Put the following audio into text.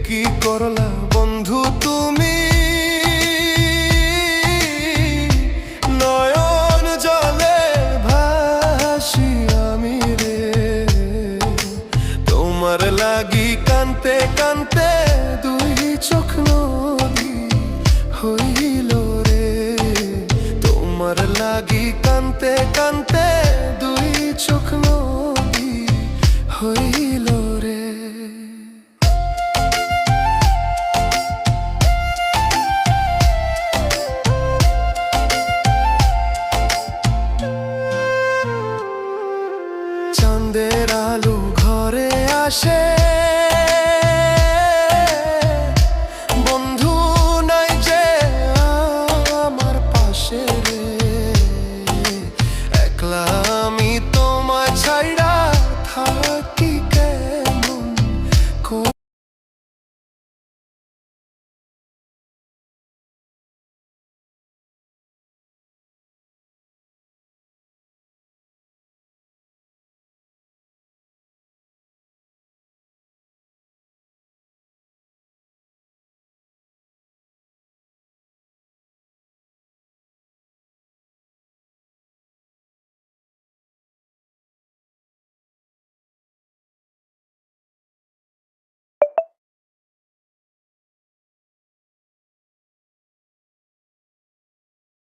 কি করলা বন্ধু তুমি, নয়ন জলে ভাসি আমি রে। তোমার লাগি কানতে কানতে দুই চোখ নদী হইল রে। তোমার লাগি কানতে কানতে দুই চোখ নদী হইল রে। চাঁদের আলো ঘরে আসে,